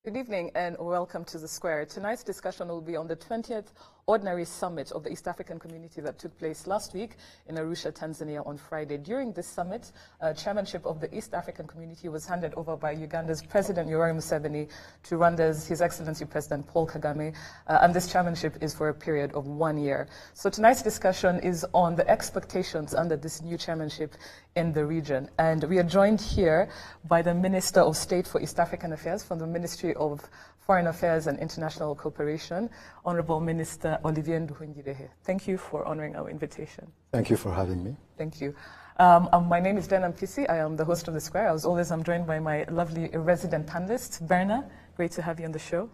Good evening and welcome to The Square. Tonight's discussion will be on the 20th Ordinary Summit of the East African Community that took place last week in Arusha, Tanzania on Friday. During this summit, chairmanship of the East African Community was handed over by Uganda's President Yoweri Museveni to Rwanda's His Excellency President Paul Kagame, and this chairmanship is for a period of 1 year. So tonight's discussion is on the expectations under this new chairmanship in the region. And we are joined here by the Minister of State for East African Affairs from the Ministry of Foreign Affairs and International Cooperation, Honorable Minister Olivier Nduhungirehe. Thank you for honoring our invitation. Thank you for having me. Thank you. My name is Dana Mpisi. I am the host of The Square. I'm joined by my lovely resident panelists. Berna, great to have you on the show.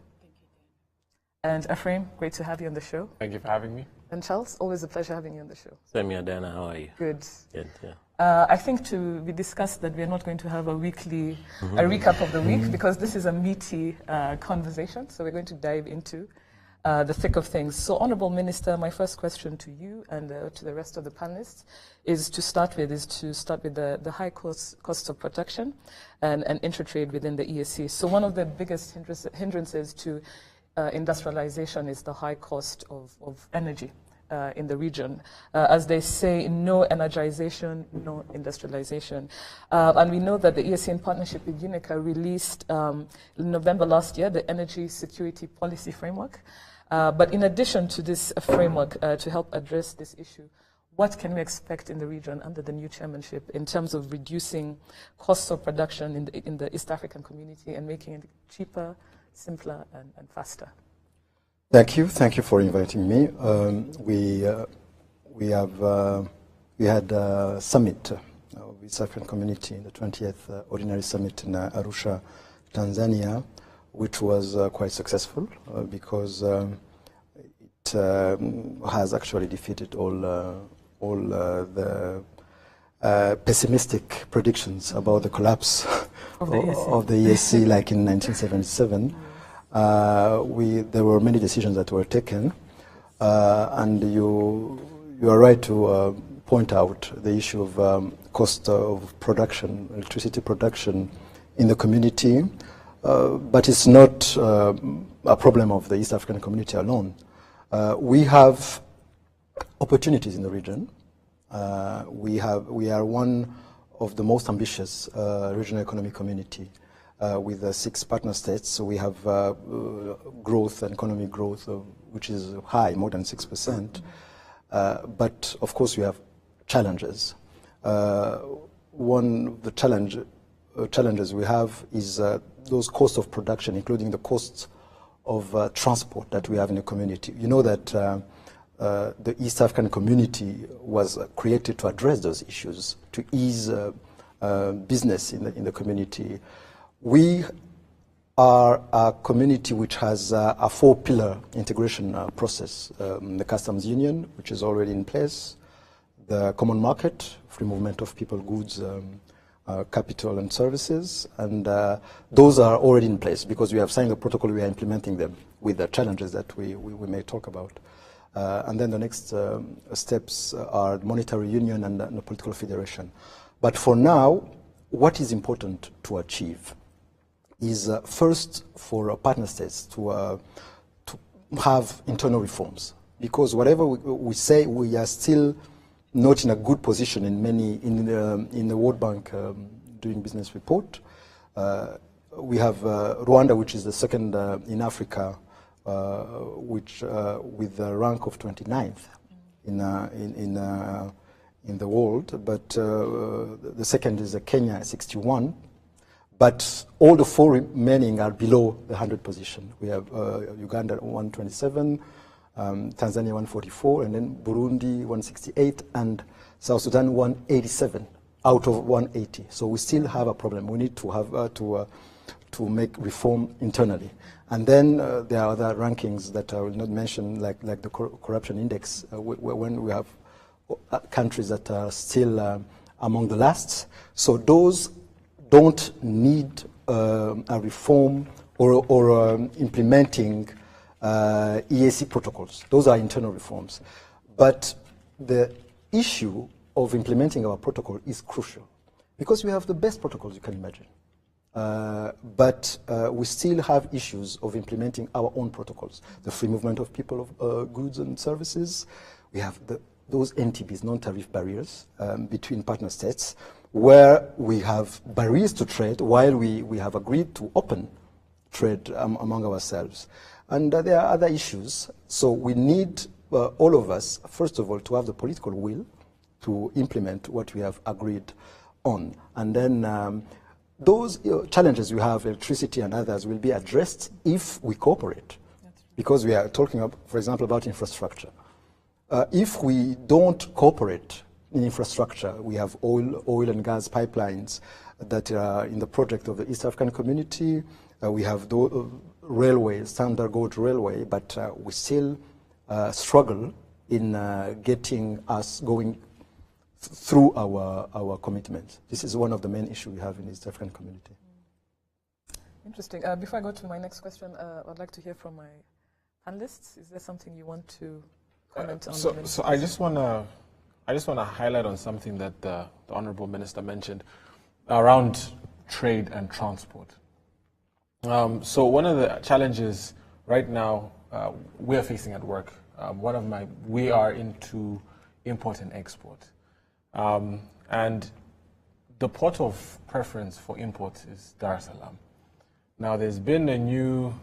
And Ephraim, great to have you on the show. Thank you for having me. And Charles, always a pleasure having you on the show. Same here, Dana. How are you? Good. Good, yeah. I think we discussed that we are not going to have a weekly a recap of the week because this is a meaty conversation. So we're going to dive into the thick of things. So, Honourable Minister, my first question to you and to the rest of the panelists is to start with the high costs of production and intra-trade within the EAC. So one of the biggest hindrances to industrialization is the high cost of energy. In the region. As they say, no energization, no industrialization. And we know that the EAC in partnership with UNICA released in November last year the Energy Security Policy Framework. But in addition to this framework to help address this issue, what can we expect in the region under the new chairmanship in terms of reducing costs of production in the East African community and making it cheaper, simpler, and faster? Thank you. Thank you for inviting me. We had a summit of the East African Community, the 20th Ordinary Summit in Arusha, Tanzania, which was quite successful because it has actually defeated all the pessimistic predictions about the collapse of the EAC like in 1977. There were many decisions that were taken, and you are right to point out the issue of cost of production, electricity production in the community, but it's not a problem of the East African community alone. We have opportunities in the region. We are one of the most ambitious regional economic community. With 6 partner states, so we have growth and economic growth, which is high, more than 6%. But of course, we have challenges. One of the challenges we have is those costs of production, including the costs of transport that we have in the community. You know that the East African community was created to address those issues, to ease business in the community. We are a community which has a 4-pillar integration process. The customs union, which is already in place, the common market, free movement of people, goods, capital and services, and those are already in place because we have signed the protocol, we are implementing them with the challenges that we may talk about. And then the next steps are monetary union and the political federation. But for now, what is important to achieve is first for partner states to have internal reforms, because whatever we say, we are still not in a good position in the World Bank doing business report. We have Rwanda, which is the second in Africa, which with the rank of 29th in the world, but the second is Kenya at 61. But all the 4 remaining are below the 100 position. We have Uganda 127, Tanzania 144, and then Burundi 168, and South Sudan 187 out of 180. So we still have a problem. We need to have to make reform internally. And then there are other rankings that I will not mention, like the corruption index, when we have countries that are still among the last. So those don't need a reform or implementing EAC protocols. Those are internal reforms. But the issue of implementing our protocol is crucial because we have the best protocols you can imagine. but we still have issues of implementing our own protocols. The free movement of people, of goods and services. We have those NTBs, non-tariff barriers, between partner states, where we have barriers to trade while we have agreed to open trade among ourselves. And there are other issues. So we need all of us, first of all, to have the political will to implement what we have agreed on. And then those challenges we have, electricity and others, will be addressed if we cooperate. Because we are talking, for example, about infrastructure. If we don't cooperate in infrastructure, we have oil and gas pipelines that are in the project of the East African Community. We have railways, standard gauge railway, but we still struggle in getting us going through our commitments. This is one of the main issues we have in the East African Community. Interesting. Before I go to my next question, I'd like to hear from my panelists. Is there something you want to comment on? So I just want to highlight on something that the Honourable Minister mentioned around trade and transport. So one of the challenges right now we're facing at work, we are into import and export. And the port of preference for imports is Dar es Salaam. Now there's been a new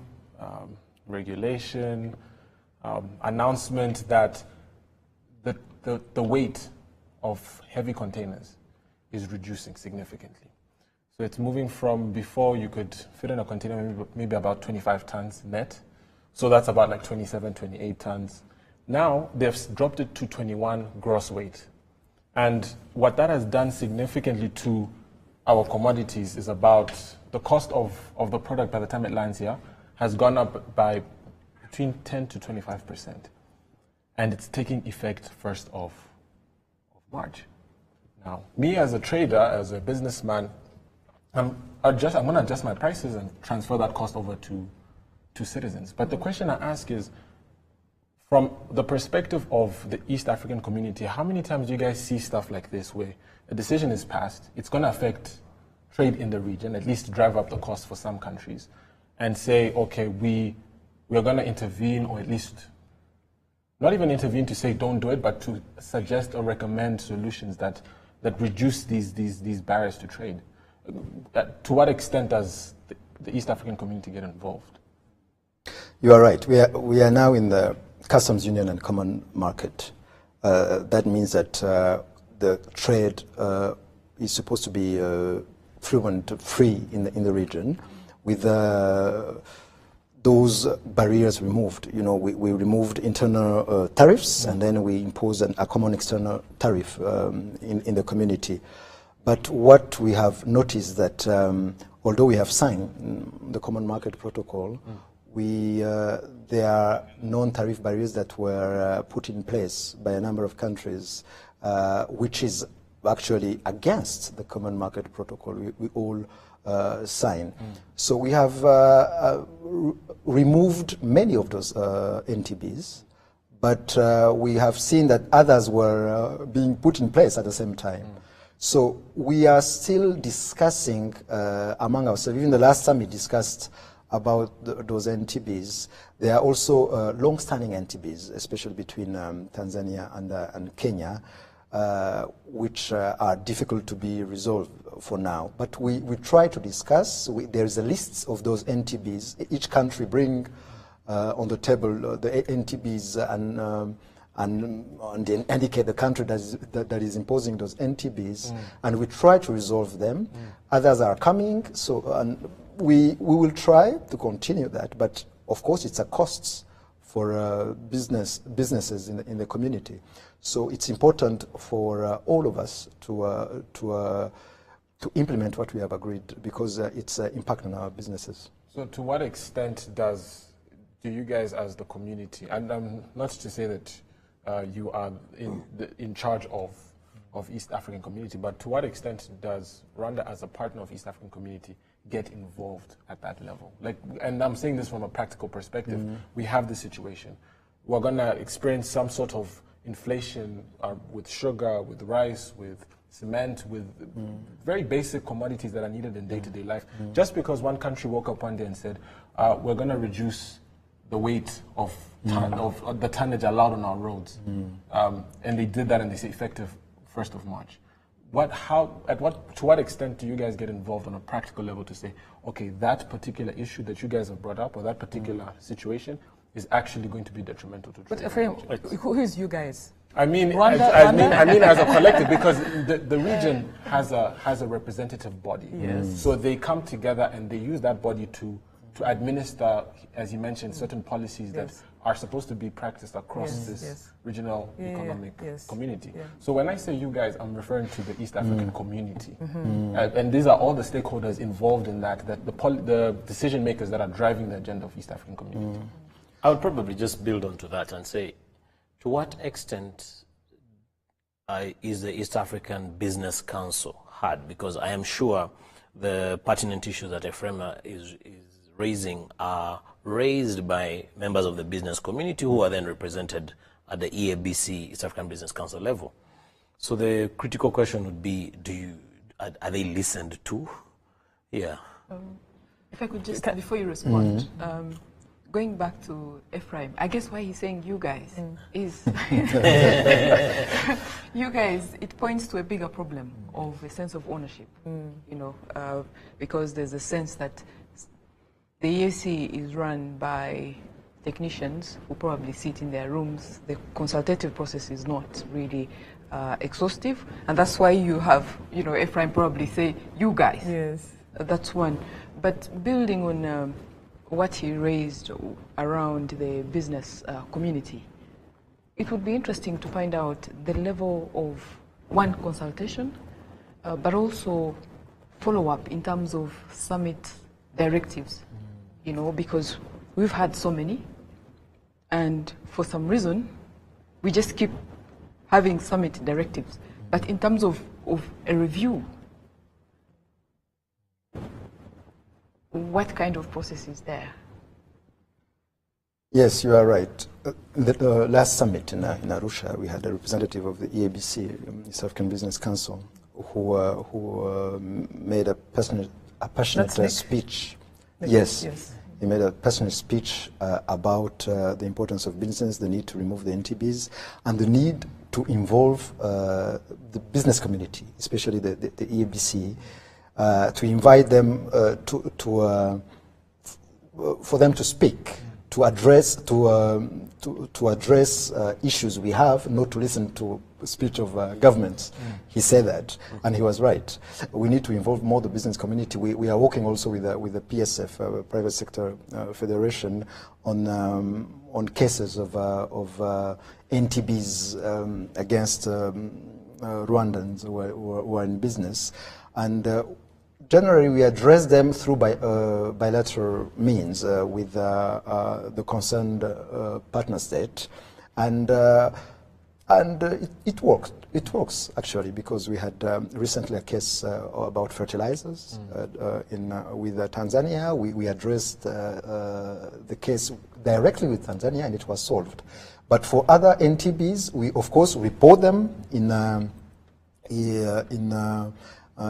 regulation, announcement that the weight of heavy containers is reducing significantly. So it's moving from before you could fit in a container maybe about 25 tons net. So that's about like 27, 28 tons. Now they've dropped it to 21 gross weight. And what that has done significantly to our commodities is about the cost of the product by the time it lands here has gone up by between 10 to 25%. And it's taking effect 1st of March. Now, me as a trader, as a businessman, I'm going to adjust my prices and transfer that cost over to citizens. But the question I ask is, from the perspective of the East African community, how many times do you guys see stuff like this where a decision is passed, it's going to affect trade in the region, at least drive up the cost for some countries, and say, okay, we are going to intervene, or at least not even intervene to say don't do it, but to suggest or recommend solutions that reduce these barriers to trade? To what extent does the East African community get involved? You are right. We are now in the customs union and common market. That means that the trade is supposed to be free in the region, with those barriers removed. You know, we removed internal tariffs, and then we imposed a common external tariff in the community. But what we have noticed that although we have signed the Common Market Protocol, there are non-tariff barriers that were put in place by a number of countries, which is actually against the Common Market Protocol we all sign. So we have removed many of those NTBs, but we have seen that others were being put in place at the same time. So we are still discussing among ourselves. Even the last time we discussed about those NTBs. There are also long-standing NTBs, especially between Tanzania and Kenya, which are difficult to be resolved for now. But we try to discuss. There is a list of those NTBs. Each country bring on the table the NTBs and then indicate the country that is imposing those NTBs, and we try to resolve them. Others are coming, so we will try to continue that, but of course it's a cost for businesses in the community. So it's important for all of us to implement what we have agreed, because it's impacting our businesses. So to what extent do you guys as the community, and not to say that you are in charge of East African community, but to what extent does Rwanda as a partner of East African community get involved at that level? And I'm saying this from a practical perspective. We have this situation. We're going to experience some sort of inflation with sugar, with rice, with cement, with very basic commodities that are needed in day-to-day life. Just because one country woke up one day and said, we're going to reduce the weight of the tonnage allowed on our roads. And they did that, and they say effective 1st of March. To what extent do you guys get involved on a practical level to say, okay, that particular issue that you guys have brought up, or that particular situation, is actually going to be detrimental to trade? But Ephraim, who is you guys? I mean, Rwanda, I mean as a collective, because the region has a representative body. Yes. So they come together and they use that body to administer, as you mentioned, certain policies that are supposed to be practiced across this regional economic community. Yeah. So when I say you guys, I'm referring to the East African community. And these are all the stakeholders involved in that the decision makers that are driving the agenda of East African community. I would probably just build onto that and say, to what extent is the East African Business Council hard? Because I am sure the pertinent issues that Ephraim is raising are raised by members of the business community who are then represented at the EABC, East African Business Council level. So the critical question would be, are they listened to? Yeah. If I could just, before you respond, going back to Ephraim, I guess why he's saying you guys is, you guys, it points to a bigger problem of a sense of ownership, you know, because there's a sense that the EAC is run by technicians who probably sit in their rooms. The consultative process is not really exhaustive, and that's why you have, you know, Ephraim probably say, you guys. Yes. That's one. But building on what he raised around the business community, it would be interesting to find out the level of, one, consultation, but also follow-up in terms of summit directives. You know, because we've had so many, and for some reason, we just keep having summit directives. But in terms of a review, what kind of process is there? Yes, you are right. The last summit in Arusha, we had a representative of the EABC, East African Business Council, who made a passionate speech. Yes. He made a passionate speech about the importance of business, the need to remove the NTBs, and the need to involve the business community, especially the EABC, to invite them for them to speak, to address issues we have, not to listen to speech of governments. He said that, and he was right. We need to involve more the business community. We are working also with the PSF, Private Sector Federation, on cases of NTBs against Rwandans who are in business, and generally we address them through bilateral means with the concerned partner state, and it works. It works actually, because we had recently a case about fertilizers with Tanzania. We addressed the case directly with Tanzania, and it was solved. But for other NTBs, we of course report them in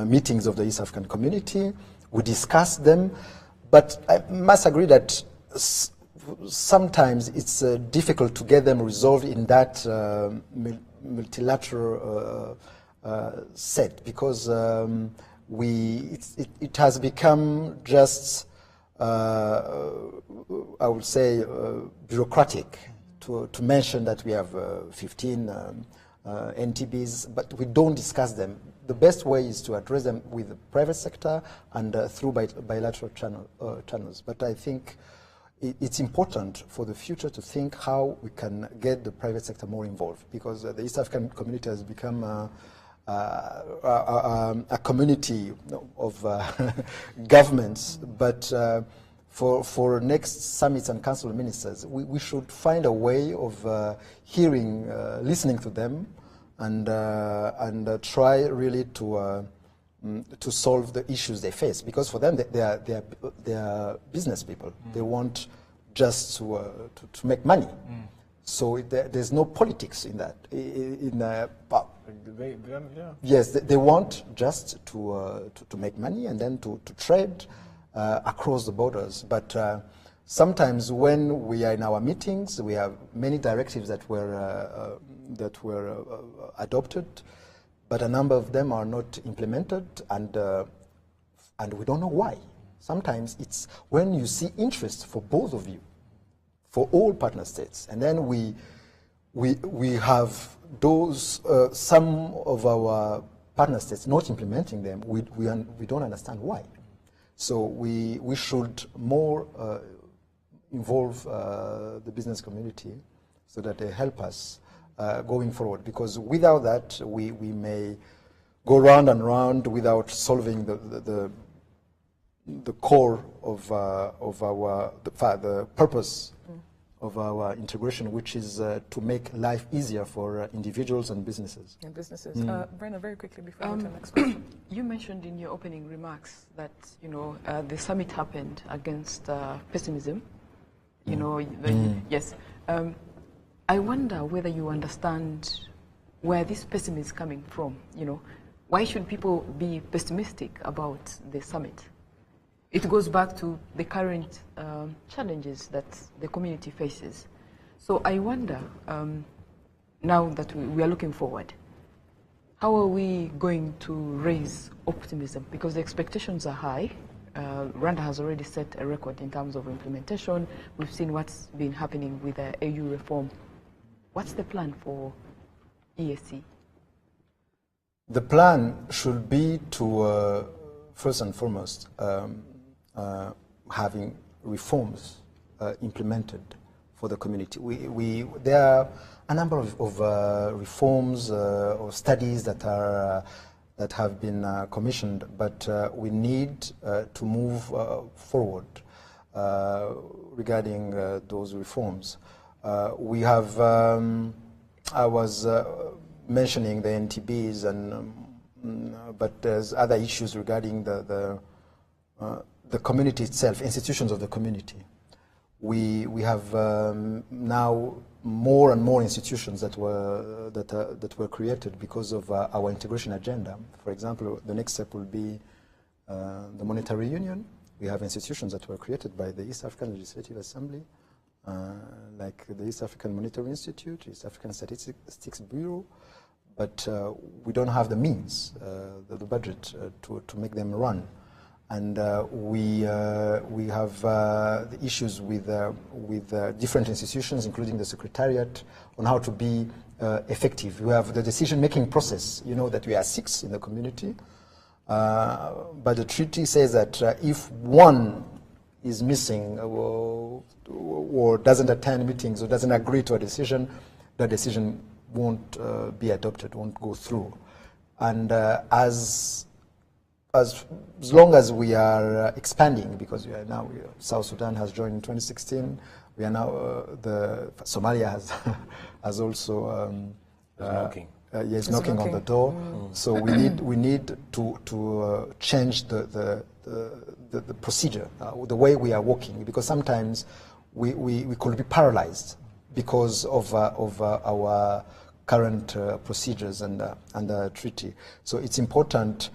meetings of the East African community. We discuss them, but I must agree that sometimes it's difficult to get them resolved in that multilateral set, because it has become just, I would say, bureaucratic to mention that we have 15 NTBs, but we don't discuss them. The best way is to address them with the private sector and through bilateral channels. But I think it's important for the future to think how we can get the private sector more involved, because the East African community has become a community of governments. But for next summits and council of ministers, we should find a way of listening to them, and try really to solve the issues they face, because for them they are business people. They want just to make money. So there's no politics in that. Yeah. Yes, they want just to make money and then to trade across the borders. But sometimes when we are in our meetings, we have many directives that were adopted, but a number of them are not implemented, and we don't know why. Sometimes it's when you see interest for both of you, for all partner states, and then we have those some of our partner states not implementing them. We don't understand why. So we should more involve the business community so that they help us going forward. Because without that, we may go round and round without solving the core of the purpose of our integration, which is to make life easier for individuals and businesses. And businesses. Brenna, very quickly before we go to the next question. You mentioned in your opening remarks that the summit happened against pessimism. Yes. I wonder whether you understand where this pessimism is coming from. Why should people be pessimistic about the summit? It goes back to the current challenges that the community faces. So I wonder, now that we are looking forward, how are we going to raise optimism? Because the expectations are high. Rwanda has already set a record in terms of implementation. We've seen what's been happening with the AU reform. What's the plan for EAC? The plan should be to, first and foremost, having reforms implemented for the community. There are a number of reforms or studies that have been commissioned, but we need to move forward regarding those reforms. We have, I was mentioning the NTBs, but there's other issues regarding the community itself, institutions of the community. We have now more and more institutions that were created because of our integration agenda. For example, the next step will be the monetary union. We have institutions that were created by the East African Legislative Assembly, like the East African Monetary Institute, East African Statistics Bureau, but we don't have the means, the budget to make them run. And we have the issues with different institutions, including the Secretariat, on how to be effective. We have the decision-making process. You know that we are 6 in the community, but the treaty says that if one is missing or doesn't attend meetings or doesn't agree to a decision, the decision won't be adopted, won't go through. And as long as we are expanding, because we are now, South Sudan has joined in 2016, we are now, Somalia has also knocking. Yes, knocking on the door. So we need to change the procedure, the way we are working, because sometimes we could be paralyzed because of our current procedures and the treaty. So it's important,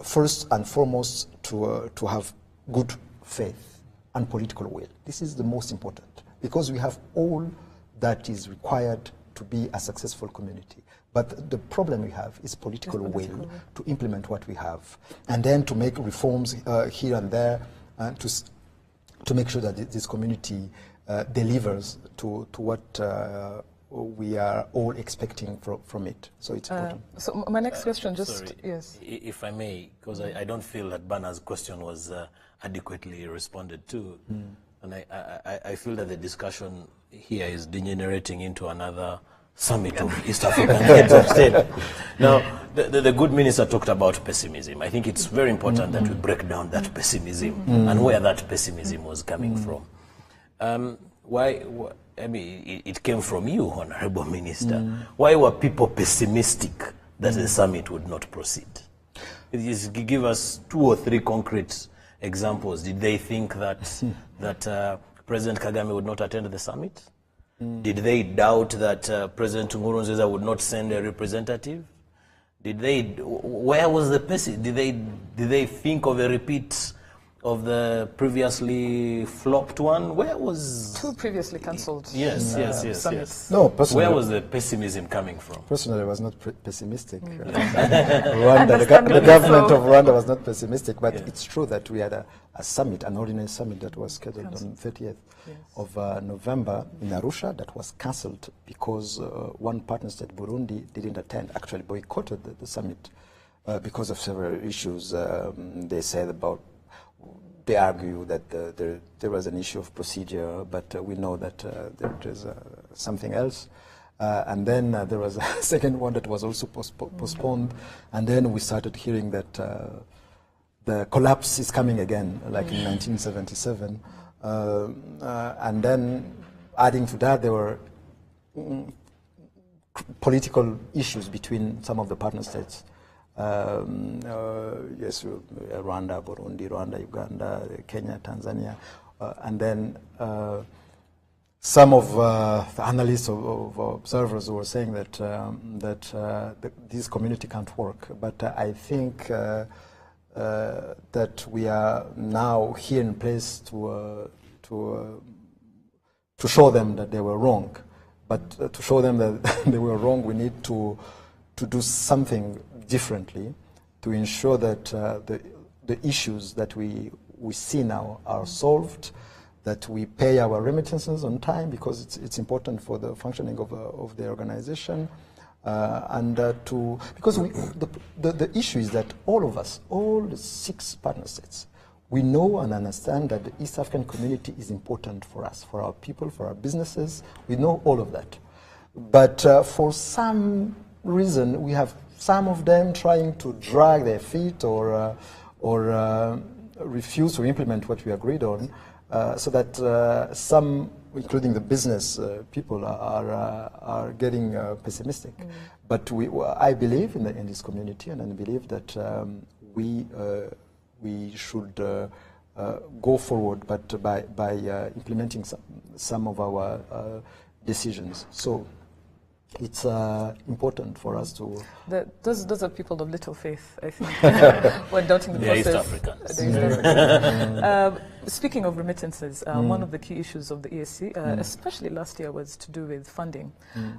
first and foremost, to have good faith and political will. This is the most important, because we have all that is required to be a successful community. But the problem we have is political will to implement what we have, and then to make reforms here and there, to make sure that this community delivers to what we are all expecting from it. So it's important. So my next question, sorry, yes. If I may, because I don't feel that Bana's question was adequately responded to. And I feel that the discussion here is degenerating into another summit of East African heads of state. Now, the good minister talked about pessimism. I think it's very important that we break down that pessimism and where that pessimism was coming from. I mean, it came from you, Honorable Minister. Why were people pessimistic that the summit would not proceed? Just give us 2 or 3 concrete examples. Did they think that President Kagame would not attend the summit? Did they doubt that President Nkurunziza would not send a representative? Where was the pessimism? Did they think of a repeat of the previously flopped one? Where was... Two previously cancelled Yes. No, personally, where was the pessimism coming from? personally, I was not pessimistic. Rwanda, the government of Rwanda was not pessimistic, but it's true that we had a summit, an ordinary summit that was scheduled on 30th of November in Arusha that was cancelled because one partner state, Burundi, didn't attend, actually boycotted the summit because of several issues. They said about They argue that there was an issue of procedure, but we know that there's something else. And then there was a second one that was also postponed. And then we started hearing that the collapse is coming again, like in 1977. And then adding to that, there were political issues between some of the partner states. Yes, Rwanda, Burundi, Uganda, Kenya, Tanzania, and then some of the analysts of observers were saying that this community can't work. But I think that we are now here in place to show them that they were wrong. But to show them that they were wrong, we need to do something differently to ensure that the issues that we see now are solved, that we pay our remittances on time because it's important for the functioning of the organization, and because the issue is that all of us, all the 6 partner states, we know and understand that the East African community is important for us, for our people, for our businesses. We know all of that, but for some reason we have some of them trying to drag their feet or refuse to implement what we agreed on, so that some, including the business people, are getting pessimistic. But I believe in this community, and I believe that we should go forward, but by implementing some of our decisions. So it's important for us to... Those are people of little faith, I think, when doubting the process. East Africans. Speaking of remittances, one of the key issues of the EAC, especially last year, was to do with funding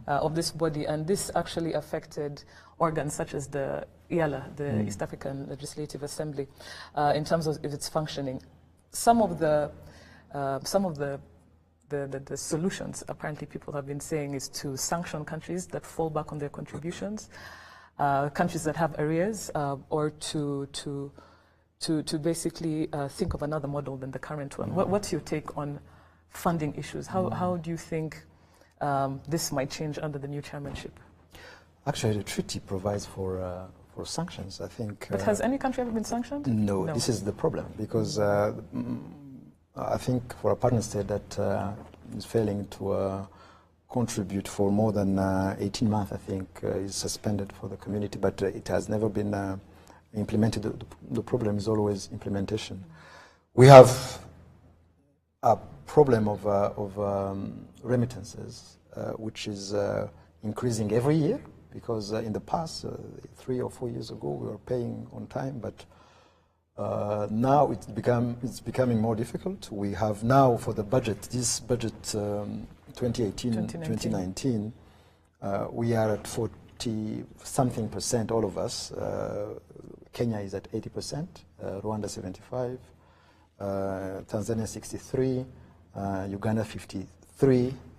of this body, and this actually affected organs such as the EALA, the East African Legislative Assembly, in terms of its functioning. Some of the solutions, apparently, people have been saying is to sanction countries that fall back on their contributions, countries that have arrears, or to basically think of another model than the current one. What's your take on funding issues? How do you think this might change under the new chairmanship? Actually, the treaty provides for sanctions, I think. But has any country ever been sanctioned? No, this is the problem, because I think for a partner state that is failing to contribute for more than 18 months, I think, is suspended for the community, but it has never been implemented. The problem is always implementation. We have a problem of remittances, which is increasing every year, because in the past, 3 or 4 years ago, we were paying on time, but now it's becoming more difficult. We have now for the budget, this budget 2018-2019, we are at 40-something%, all of us. Kenya is at 80%, Rwanda 75%, Tanzania 63%, Uganda 53%,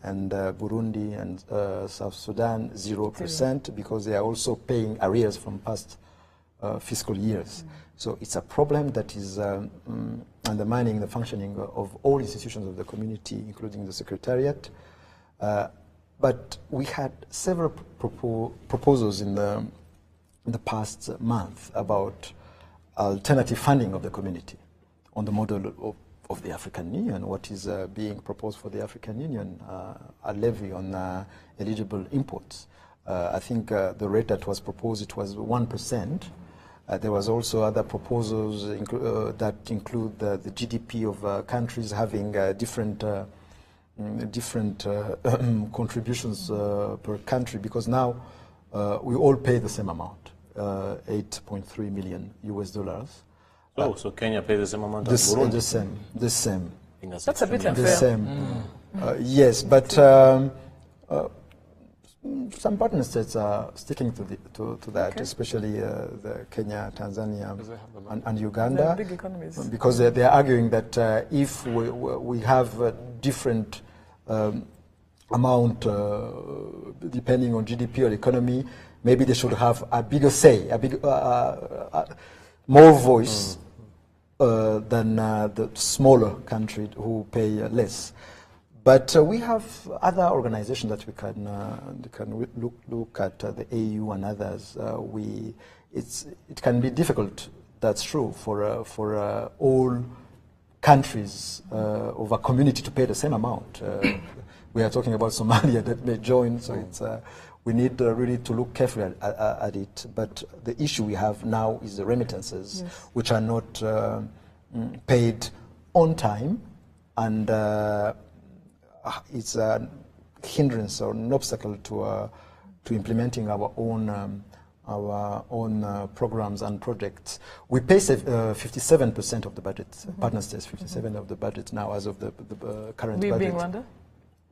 and Burundi and South Sudan 0%, because they are also paying arrears from past fiscal years. So it's a problem that is undermining the functioning of all institutions of the community, including the Secretariat. But we had several proposals in the past month about alternative funding of the community on the model of the African Union. What is being proposed for the African Union, a levy on eligible imports. I think the rate that was proposed, it was 1%. There was also other proposals that include the GDP of countries having different different contributions per country, because now we all pay the same amount, 8.3 million US dollars. Oh, so Kenya pays the same amount as Burundi? The same. I think That's a bit unfair. The same. Yes, but some partner states are sticking to that, especially the Kenya, Tanzania, and Uganda, big economies. because they are arguing that if we have different amount depending on GDP or economy, maybe they should have a bigger say, more voice than the smaller country who pay less. But we have other organizations that we can look at, the AU and others. It can be difficult, that's true, for all countries of a community to pay the same amount. We are talking about Somalia that may join, so we need really to look carefully at it. But the issue we have now is the remittances, which are not paid on time, and it's a hindrance or an obstacle to implementing our own programs and projects. We pay 57% of the budget. Partner states 57% of the budget now, as of the current budget. Being Rwanda?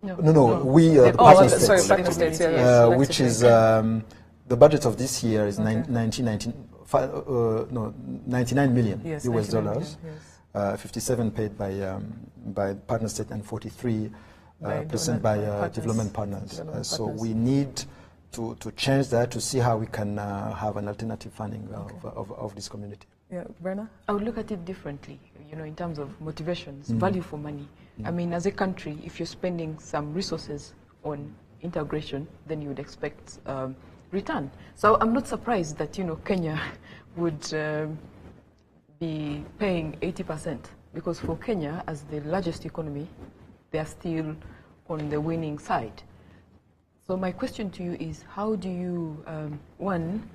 No. We the partner states. Sorry, partner states. Which is the budget of this year is 99 million US dollars. 57 paid by partner state and 43% by development partners. So we need to change that to see how we can have an alternative funding of this community. Yeah, Brenna? I would look at it differently, in terms of motivations, value for money. I mean, as a country, if you're spending some resources on integration, then you would expect return. So I'm not surprised that, Kenya would be paying 80%, because for Kenya, as the largest economy, they are still on the winning side. So my question to you is, how do you, one,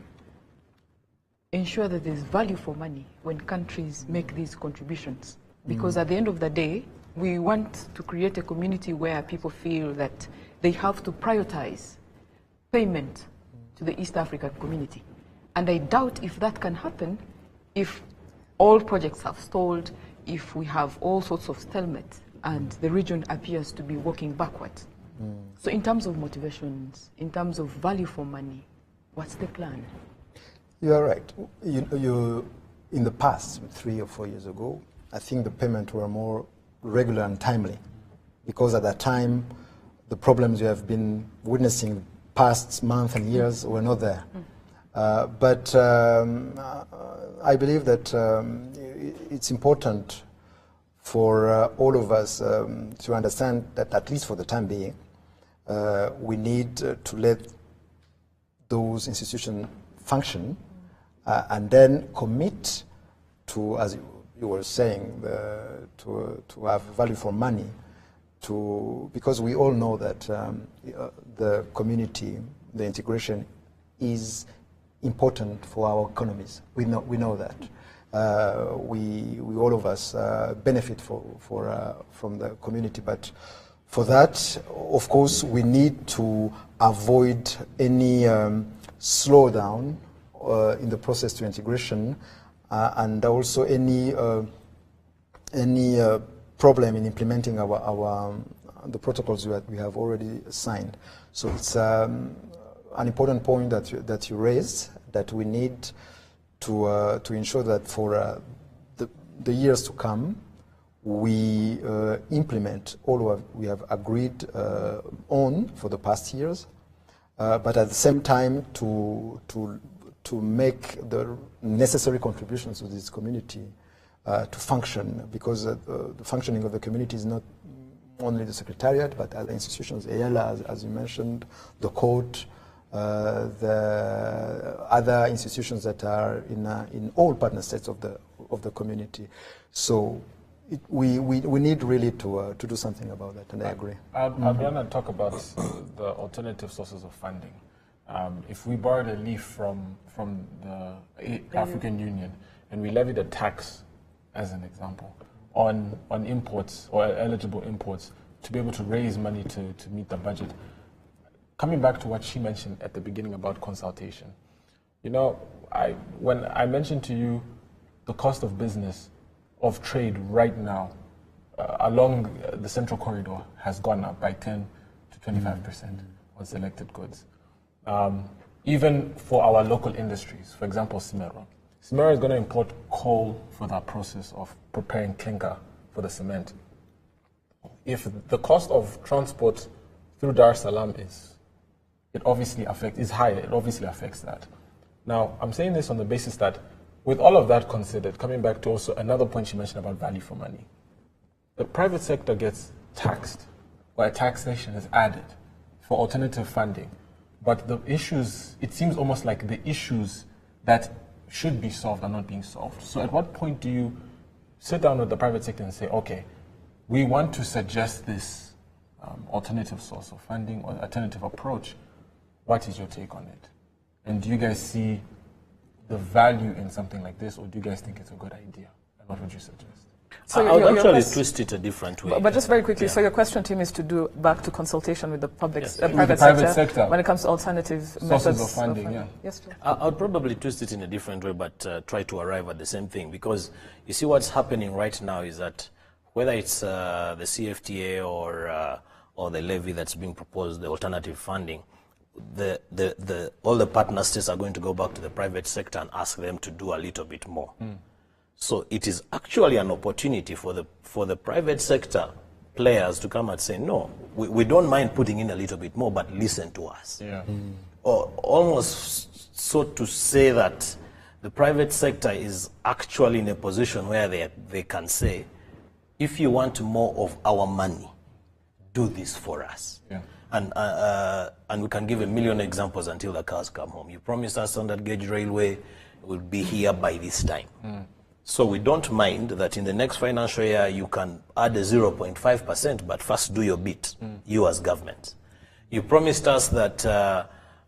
ensure that there's value for money when countries make these contributions? Because at the end of the day, we want to create a community where people feel that they have to prioritize payment to the East African community. And I doubt if that can happen if all projects have stalled, if we have all sorts of stalemate, and the region appears to be walking backwards. So in terms of motivations, in terms of value for money, what's the plan? You are right. You in the past, 3 or 4 years ago, I think the payments were more regular and timely, because at that time, the problems you have been witnessing past months and years were not there. But I believe that it's important for all of us to understand that, at least for the time being, we need to let those institutions function and then commit to, as you were saying, to have value for money, because we all know that the community, the integration is important for our economies. We know that. We all of us benefit from the community, but for that, of course, we need to avoid any slowdown in the process to integration, and also any problem in implementing the protocols that we have already signed. So it's an important point that you raised, that we need to ensure that for the years to come, we implement all what we have agreed on for the past years, but at the same time to make the necessary contributions to this community to function, because the functioning of the community is not only the Secretariat, but other institutions, EALA, as you mentioned, the court, the other institutions that are in all partner states of the community. So we need really to do something about that, and I agree. I'd want to talk about the alternative sources of funding. If we borrowed a leaf from the African Union and we levied a tax, as an example, on imports or eligible imports to be able to raise money to meet the budget. Coming back to what she mentioned at the beginning about consultation, you know, when I mentioned to you the cost of business, of trade right now along the central corridor has gone up by 10 to 25% on selected goods. Even for our local industries, for example, Simero. Simero is going to import coal for that process of preparing clinker for the cement. If the cost of transport through Dar es Salaam is higher, it obviously affects that. Now, I'm saying this on the basis that with all of that considered, coming back to also another point you mentioned about value for money, the private sector gets taxed, or a taxation is added for alternative funding. But the issues, it seems almost like the issues that should be solved are not being solved. So at what point do you sit down with the private sector and say, okay, we want to suggest this alternative source of funding or alternative approach. What is your take on it? And do you guys see the value in something like this, or do you guys think it's a good idea? And what would you suggest? So I would actually twist it a different way. But just very quickly, so your question, Tim, is to do back to consultation with the private sector when it comes to alternative sources of funding. Yeah. Yes, Joe. I would probably twist it in a different way, but try to arrive at the same thing. Because you see what's happening right now is that whether it's the CFTA or the levy that's being proposed, the alternative funding, all the partner states are going to go back to the private sector and ask them to do a little bit more. So it is actually an opportunity for the private sector players to come and say, no, we don't mind putting in a little bit more, but listen to us. Yeah. Or almost so to say that the private sector is actually in a position where they can say, if you want more of our money, do this for us. Yeah. And we can give a million examples until the cars come home. You promised us standard gauge railway will be here by this time. So we don't mind that in the next financial year you can add a 0.5%, but first do your bit, you as government. You promised us that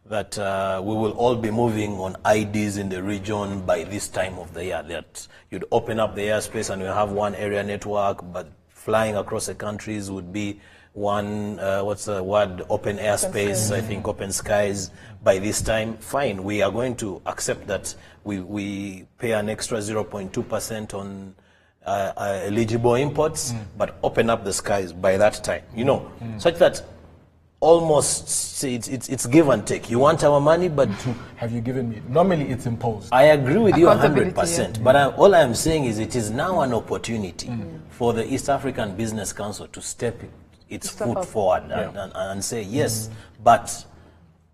we will all be moving on IDs in the region by this time of the year, that you'd open up the airspace and you have one area network, but flying across the countries would be one, what's the word, open airspace, I think open skies by this time. Fine, we are going to accept that we pay an extra 0.2% on eligible imports, but open up the skies by that time, you know, such that almost it's give and take. You want our money, but have you given me? Normally it's imposed. I agree with you 100%, but all I'm saying is it is now an opportunity for the East African Business Council to step its foot forward and say, yes, but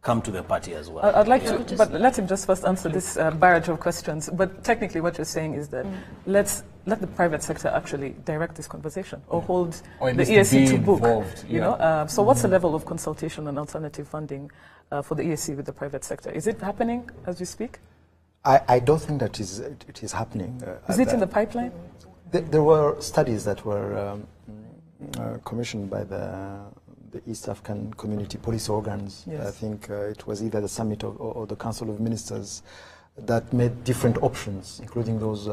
come to the party as well. I'd like to, but let him just first answer this barrage of questions. But technically what you're saying is that let the private sector actually direct this conversation or hold the EAC to book. You know? So what's the level of consultation on alternative funding for the EAC with the private sector? Is it happening as we speak? I don't think that it is happening. Is it in the pipeline? There were studies that were commissioned by the East African Community policy organs. Yes. I think it was either the summit or the Council of Ministers that made different options, including those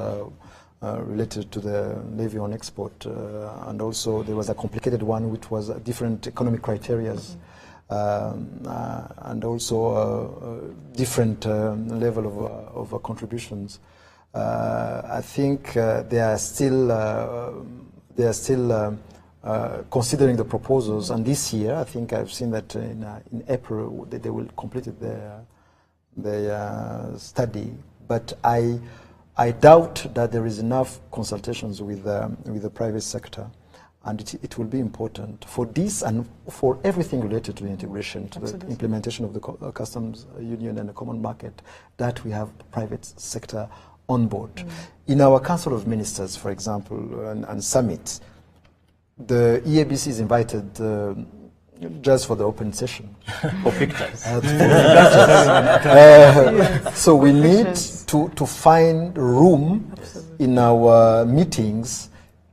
related to the levy on export. And also there was a complicated one which was different economic criteria. And also different level of contributions. I think they are still considering the proposals, and this year I think I've seen that in April they will complete their study. But I doubt that there is enough consultations with the private sector, and it will be important for this and for everything related to the integration, to the implementation of the customs union and the common market, that we have the private sector on board. In our Council of Ministers, for example, and summit, the EABC is invited just for the open session. For pictures. So we need to find room in our meetings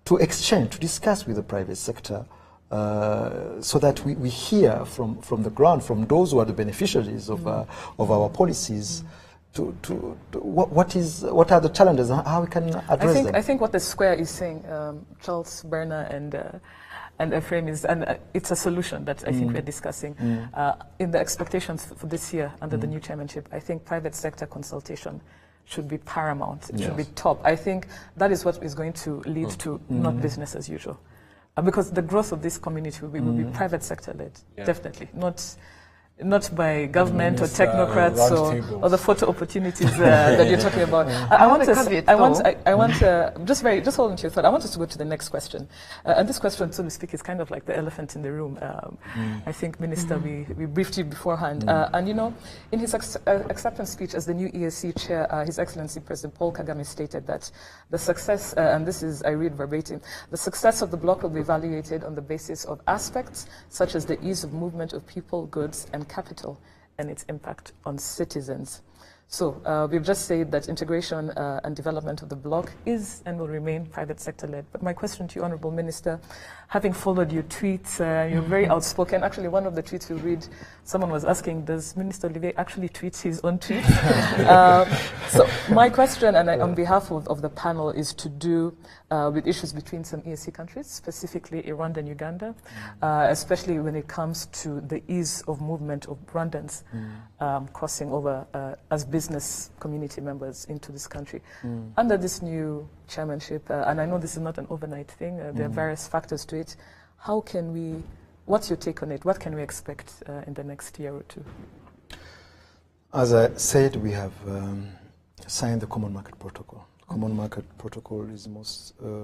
to exchange, to discuss with the private sector, so that we hear from the ground, from those who are the beneficiaries of our policies, what are the challenges and how we can address them. I think what the Square is saying, Charles Berner and And a frame is, and it's a solution that I think we're discussing. In the expectations for this year under the new chairmanship, I think private sector consultation should be paramount. It should be top. I think that is what is going to lead to not business as usual. Because the growth of this community will be private sector led, definitely. Not by government or technocrats or the photo opportunities that you're talking about. I want just hold on to your thought. I want us to go to the next question. And this question, so to speak, is kind of like the elephant in the room. I think, Minister, we briefed you beforehand. And, you know, in his acceptance speech as the new EAC chair, His Excellency President Paul Kagame stated that the success, and this is, I read verbatim, the success of the bloc will be evaluated on the basis of aspects such as the ease of movement of people, goods, and capital and its impact on citizens. So we've just said that integration and development of the bloc is and will remain private sector led. But my question to you, Honourable Minister, having followed your tweets, you're very outspoken. Actually, one of the tweets you read, someone was asking, does Minister Olivier actually tweet his own tweets? So my question, and on behalf of the panel, is to do with issues between some EAC countries, specifically Rwanda and Uganda, especially when it comes to the ease of movement of Rwandans crossing over as business community members into this country. Under this new chairmanship, and I know this is not an overnight thing, there are various factors to it. How can we, what's your take on it? What can we expect in the next year or two? As I said, we have signed the Common Market Protocol. The Common Market Protocol is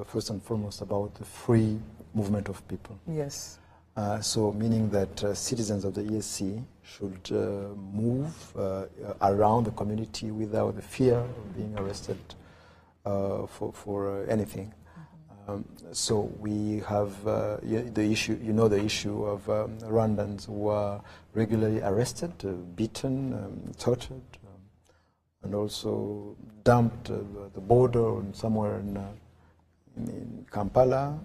first and foremost about the free movement of people. Yes. So meaning that citizens of the EAC should move around the community without the fear of being arrested for anything. So we have the issue, the issue of Rwandans who are regularly arrested, beaten, tortured, and also dumped at the border or somewhere in Kampala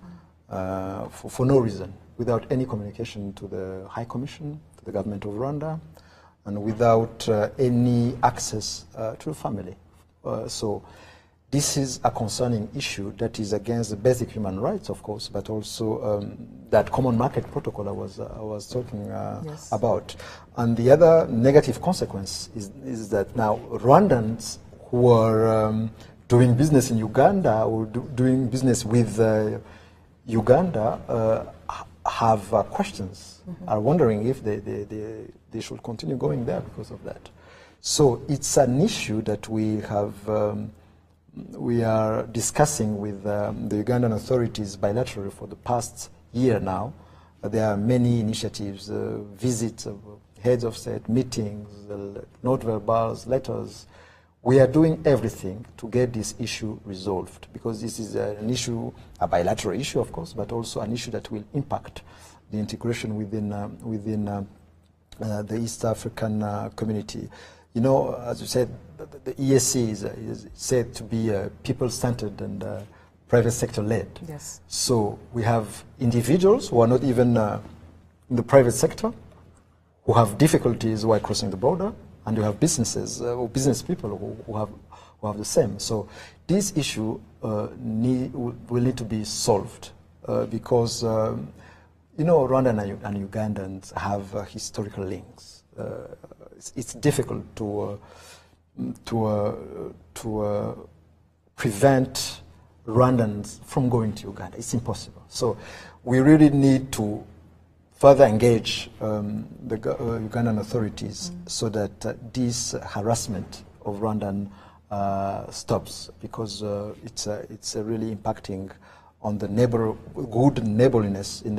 for no reason, without any communication to the High Commission, to the government of Rwanda, and without any access to the family. So this is a concerning issue that is against the basic human rights, of course, but also that Common Market Protocol I was talking about. And the other negative consequence is that now Rwandans who are doing business in Uganda or doing business with Uganda have questions, are wondering if they should continue going there because of that. So it's an issue that we have. We are discussing with the Ugandan authorities bilaterally for the past year now. There are many initiatives, visits of heads of state, meetings, note verbals, letters. We are doing everything to get this issue resolved because this is an issue, a bilateral issue, of course, but also an issue that will impact the integration within the East African community. You know, as you said, the EAC is said to be people-centered and private sector-led. Yes. So we have individuals who are not even in the private sector, who have difficulties while crossing the border, and you have businesses or business people who have the same. So this issue will need to be solved because you know, Rwanda and Ugandans have historical links. It's difficult to prevent Rwandans from going to Uganda. It's impossible. So we really need to further engage the Ugandan authorities so that this harassment of Rwandan stops, because it's really impacting on the good neighborliness in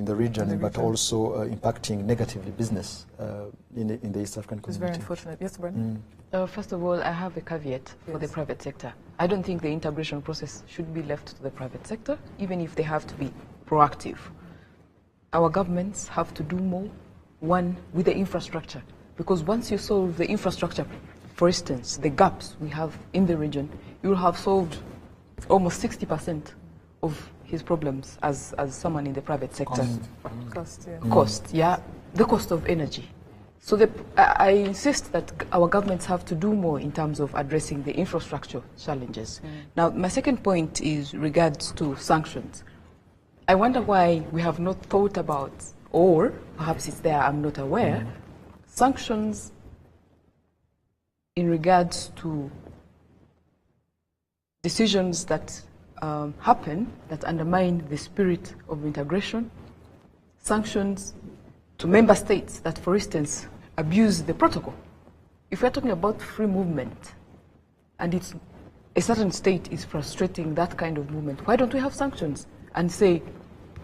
the region, but also impacting negatively business in the East African community. It's very unfortunate. Yes, Brian? First of all, I have a caveat for the private sector. I don't think the integration process should be left to the private sector, even if they have to be proactive. Our governments have to do more, one, with the infrastructure, because once you solve the infrastructure, for instance, the gaps we have in the region, you will have solved almost 60% of his problems as someone in the private sector. Cost, yeah. The cost of energy. So I insist that our governments have to do more in terms of addressing the infrastructure challenges. Now, my second point is regards to sanctions. I wonder why we have not thought about, or perhaps it's there, I'm not aware, sanctions in regards to decisions that happen that undermine the spirit of integration, sanctions to member states that, for instance, abuse the protocol. If we're talking about free movement, and a certain state is frustrating that kind of movement, why don't we have sanctions and say,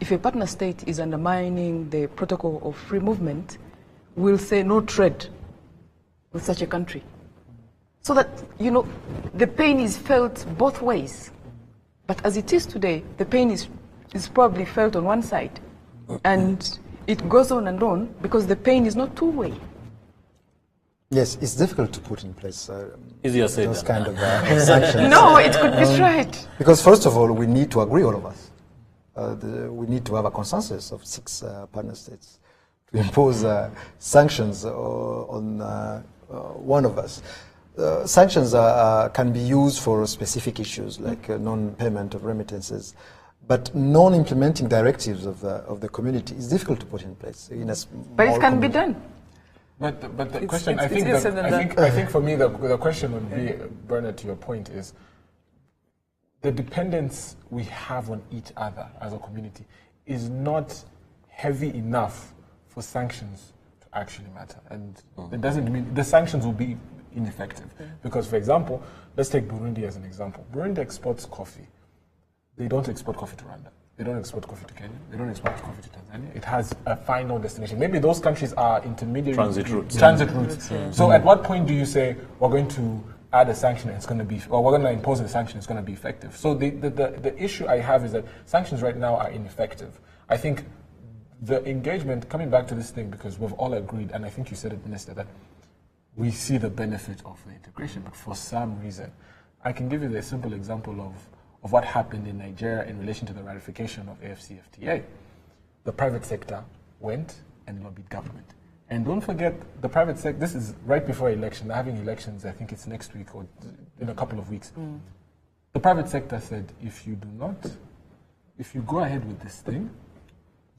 if a partner state is undermining the protocol of free movement, we'll say no trade with such a country. So that, you know, the pain is felt both ways. But as it is today, the pain is probably felt on one side. And it goes on because the pain is not two-way. Yes, it's difficult to put in place Easier said those than kind of sanctions. No, it could be tried. Because first of all, we need to agree, all of us. We need to have a consensus of 6 partner states to impose sanctions on one of us. Sanctions can be used for specific issues like non-payment of remittances, but non-implementing directives of the community is difficult to put in place. But it can be done. But the question, I think for me, the question would be, Bernard, to your point, is the dependence we have on each other as a community is not heavy enough for sanctions to actually matter. And it doesn't mean the sanctions will be ineffective. Because, for example, let's take Burundi as an example. Burundi exports coffee. They don't export coffee to Rwanda. They don't export coffee to Kenya. They don't export coffee to Tanzania. It has a final destination. Maybe those countries are intermediary transit routes. So at what point do you say we're going to add a sanction and it's going to be, or we're going to impose a sanction, it's going to be effective? So the issue I have is that sanctions right now are ineffective. I think the engagement, coming back to this thing, because we've all agreed, and I think you said it, Minister, that we see the benefit of the integration, but for some reason, I can give you the simple example of what happened in Nigeria in relation to the ratification of AFCFTA. The private sector went and lobbied government. And don't forget, the private sector, this is right before election, they're having elections, I think it's next week or in a couple of weeks. The private sector said, if you go ahead with this thing,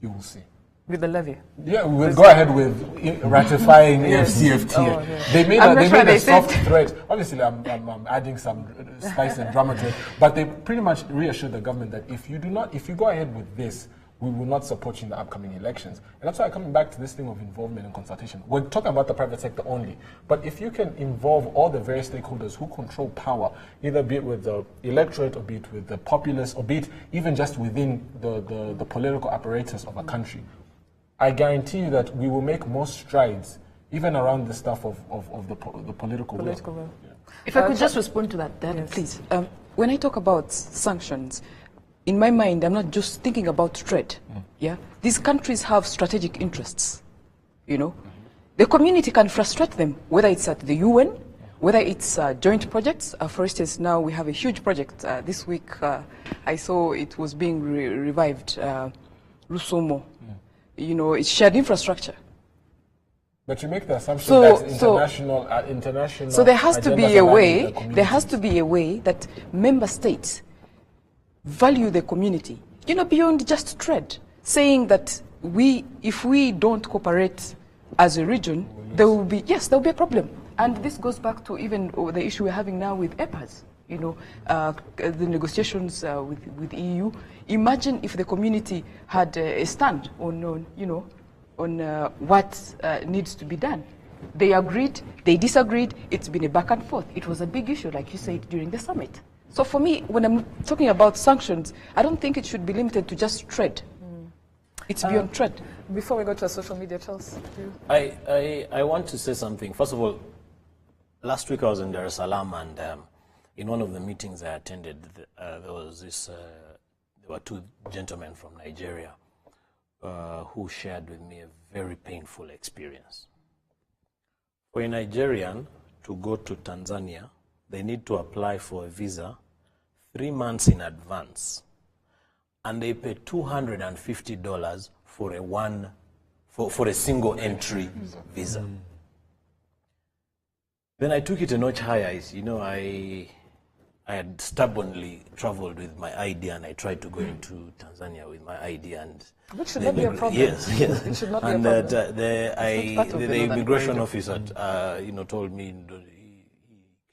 you will see. With the levy? Yeah, we'll go ahead with ratifying AFCFTA. They made a soft threat. Obviously, I'm adding some spice and drama to it, but they pretty much reassured the government that if you go ahead with this, we will not support you in the upcoming elections. And that's why coming back to this thing of involvement and consultation. We're talking about the private sector only, but if you can involve all the various stakeholders who control power, either be it with the electorate, or be it with the populace, or be it even just within the political apparatus of a country, I guarantee you that we will make more strides, even around the stuff of the political will. Yeah. If I could just respond to that, Dan, please. When I talk about sanctions, in my mind, I'm not just thinking about trade. Yeah, these countries have strategic interests. You know, the community can frustrate them, whether it's at the UN, whether it's joint projects. For instance, now we have a huge project. This week, I saw it was being revived, Rusumo. You know, it's shared infrastructure. But you make the assumption that's international. So there has to be a way. There has to be a way that member states value the community. You know, beyond just trade, saying that if we don't cooperate as a region, there will be a problem. And this goes back to even the issue we're having now with EPAs. You know, the negotiations with EU. Imagine if the community had a stand on what needs to be done. They agreed, they disagreed, it's been a back and forth. It was a big issue, like you said, during the summit. So for me, when I'm talking about sanctions, I don't think it should be limited to just trade. It's beyond trade. Before we go to our social media, Charles. I want to say something. First of all, last week I was in Dar es Salaam, and in one of the meetings I attended, there were two gentlemen from Nigeria who shared with me a very painful experience. For a Nigerian to go to Tanzania, they need to apply for a visa 3 months in advance, and they pay $250 for a single entry visa. Then I took it a notch higher. You know, I had stubbornly traveled with my ID, and I tried to go into Tanzania with my ID, and which should not be a problem. Yes, yes. It should not and be a problem. The immigration officer, told me,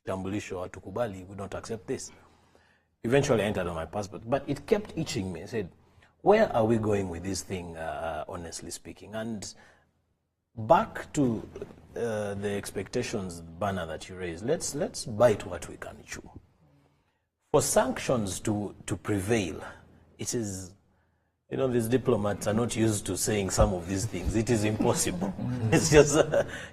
"Kitambulisho hatukubali, we don't accept this." Eventually, I entered on my passport, but it kept itching me. I said, "Where are we going with this thing? Honestly speaking." And back to the expectations banner that you raised. Let's bite what we can chew. For sanctions to prevail, it is, these diplomats are not used to saying some of these things. It is impossible. It's just,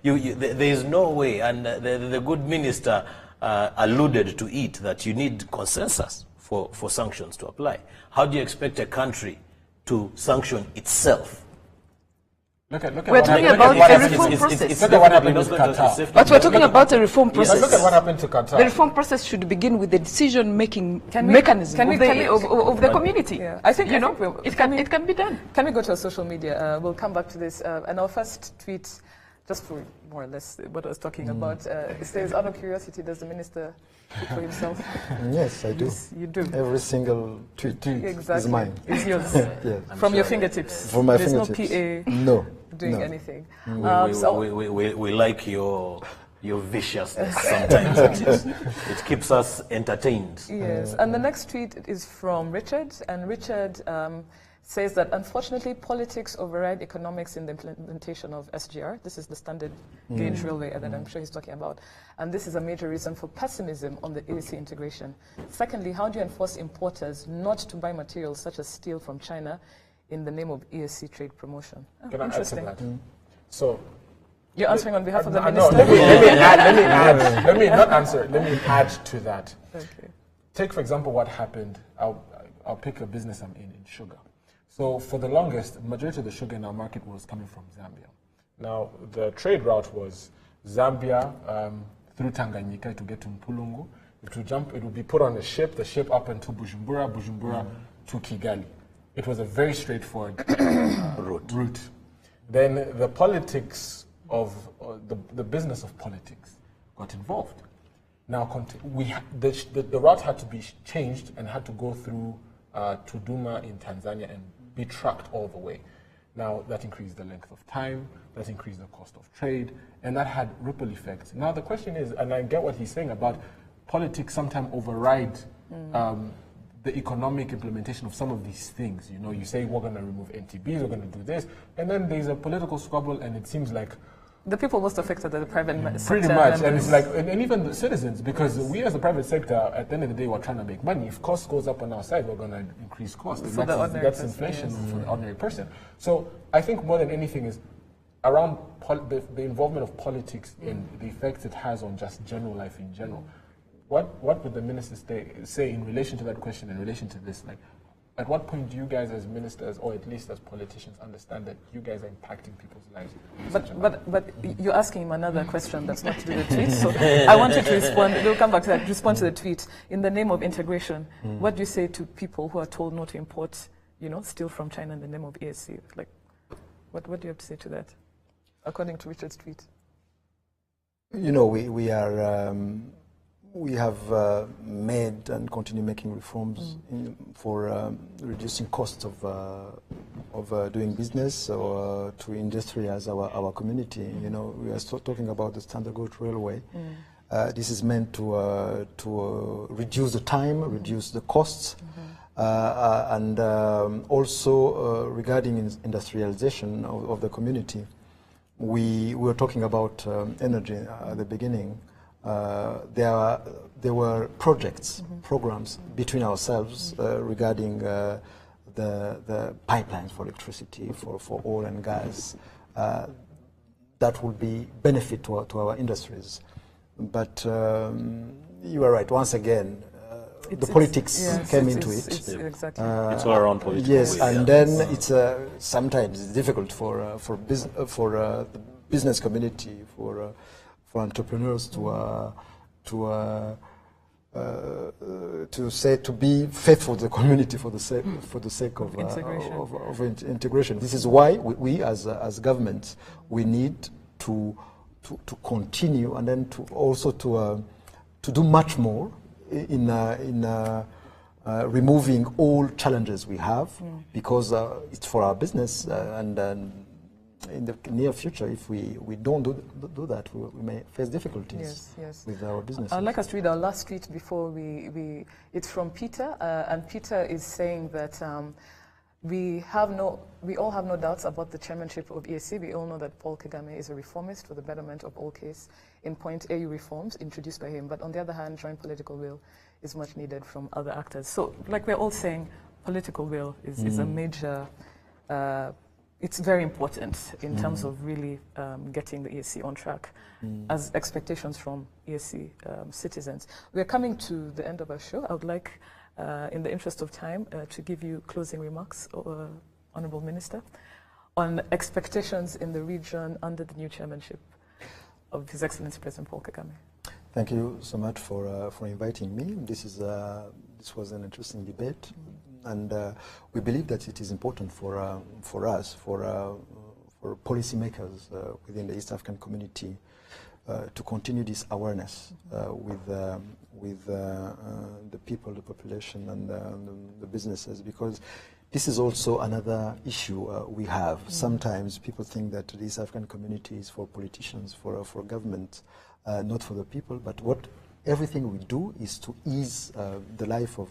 there is no way. And the good minister alluded to it, that you need consensus for sanctions to apply. How do you expect a country to sanction itself? We're talking about a reform process. Look at what happened with Qatar. But we're talking about a reform process. Look at what happened to Qatar. The reform process should begin with the decision-making mechanism of the community. Yeah. I think it can be done. Can we go to our social media? We'll come back to this. And our first tweet, just for more or less what I was talking about, it says, "Out of curiosity, does the minister speak for himself?" Yes, I do. Yes, you do. Every single tweet is mine. It's yours. Yes. From your fingertips. From my There's fingertips. no PA doing anything. We like your viciousness sometimes. It keeps us entertained. Yes, and the next tweet is from Richard, and Richard says that unfortunately politics override economics in the implementation of SGR. This is the standard gauge railway that I'm sure he's talking about. And this is a major reason for pessimism on the EAC integration. Secondly, how do you enforce importers not to buy materials such as steel from China in the name of EAC trade promotion? Can I answer that? So, you're answering on behalf of the no, minister? let me not answer. Let me add to that. Okay. Take, for example, what happened. I'll pick a business I'm in sugar. So for the longest, the majority of the sugar in our market was coming from Zambia. Now, the trade route was Zambia through Tanganyika to get to Mpulungu. It would be put on a ship, the ship up into Bujumbura to Kigali. It was a very straightforward route. Then the politics of, the business of politics got involved. Now, the route had to be changed and had to go through Tunduma in Tanzania and be trucked all the way. Now, that increased the length of time, that increased the cost of trade, and that had ripple effects. Now, the question is, and I get what he's saying about politics sometimes override the economic implementation of some of these things. You say we're going to remove NTBs, we're going to do this, and then there's a political squabble, and it seems like the people most affected are the private sector. Pretty much, and it's like, and even the citizens, because we as the private sector, at the end of the day, we're trying to make money. If cost goes up on our side, we're going to increase cost. That's inflation for the ordinary person. So I think more than anything is around the involvement of politics and the effects it has on just general life in general. What would the minister say in relation to that question, in relation to this? Like, at what point do you guys as ministers, or at least as politicians, understand that you guys are impacting people's lives? But you're asking him another question that's not to do with the tweet, so I want you to respond. We'll come back to that. Respond to the tweet. In the name of integration, what do you say to people who are told not to import, steel from China in the name of EAC? Like, what do you have to say to that, according to Richard's tweet? We have made and continue making reforms for reducing costs of doing business or to industrialize our community. We are still talking about the standard gauge railway. This is meant to reduce the time, reduce the costs, and also regarding industrialization of the community. We were talking about energy at the beginning. There were projects, programs between ourselves regarding the pipelines for electricity, for oil and gas, that would be benefit to our industries. But you are right, once again, the politics came into it. Exactly. It's all around politics. Yes, and then it's sometimes difficult for the business community, for entrepreneurs to be faithful to the community for the sake of integration. This is why we as governments, we need to continue, and then to also to do much more removing all challenges we have, because it's for our business, and in the near future, if we don't do that, we may face difficulties with our business. I'd like us to read our last tweet before it's from Peter, and Peter is saying that we all have no doubts about the chairmanship of EAC. We all know that Paul Kagame is a reformist for the betterment of all case in point AU reforms introduced by him. But on the other hand, joint political will is much needed from other actors. So, like we're all saying, political will is a major, it's very important in terms of really getting the EAC on track as expectations from EAC citizens. We're coming to the end of our show. I would like, in the interest of time, to give you closing remarks, Honourable Minister, on expectations in the region under the new chairmanship of His Excellency President Paul Kagame. Thank you so much for inviting me. This was an interesting debate, and we believe that it is important for us, for policymakers within the East African community, to continue this awareness with the people, the population, and the businesses, because this is also another issue we have. Sometimes people think that the East African community is for politicians, for government, not for the people. But everything we do is to ease the life of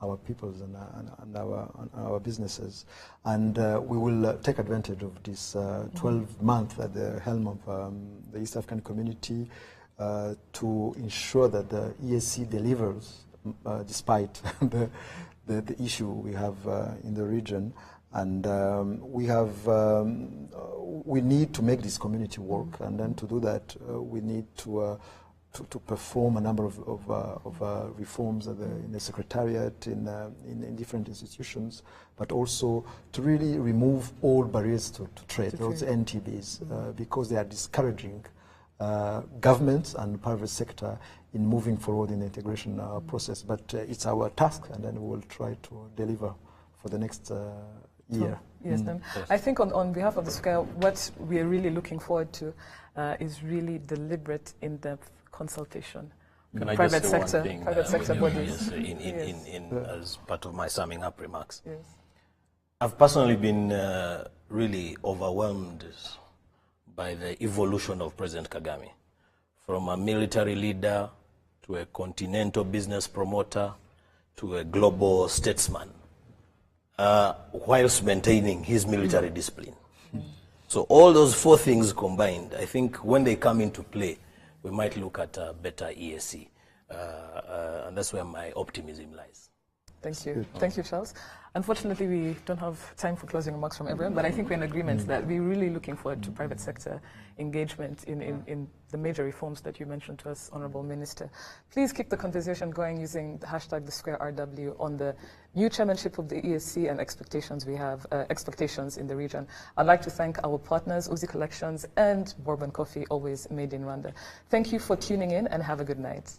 our peoples and our businesses, and we will take advantage of this 12 months at the helm of the East African community to ensure that the EAC delivers despite the issue we have in the region, and we need to make this community work, and then to do that we need to perform a number of reforms in the secretariat, in different institutions, but also to really remove all barriers to trade, those NTBs, because they are discouraging governments and private sector in moving forward in the integration process. But it's our task, and then we will try to deliver for the next year. Yes, then I think on behalf of the Square, what we are really looking forward to is really deliberate, in-depth consultation. Can I private just say sector, one thing, private sector bodies. As part of my summing up remarks? Yes. I've personally been really overwhelmed by the evolution of President Kagame, from a military leader to a continental business promoter to a global statesman, whilst maintaining his military discipline. So all those four things combined, I think when they come into play, we might look at a better EAC, and that's where my optimism lies. Thank you. Thank you, Charles. Unfortunately, we don't have time for closing remarks from everyone, but I think we're in agreement that we're really looking forward to private sector engagement in the major reforms that you mentioned to us, Honourable Minister. Please keep the conversation going using the hashtag #TheSquareRW on the new chairmanship of the EAC and expectations we have, expectations in the region. I'd like to thank our partners, Uzi Collections and Bourbon Coffee, always made in Rwanda. Thank you for tuning in, and have a good night.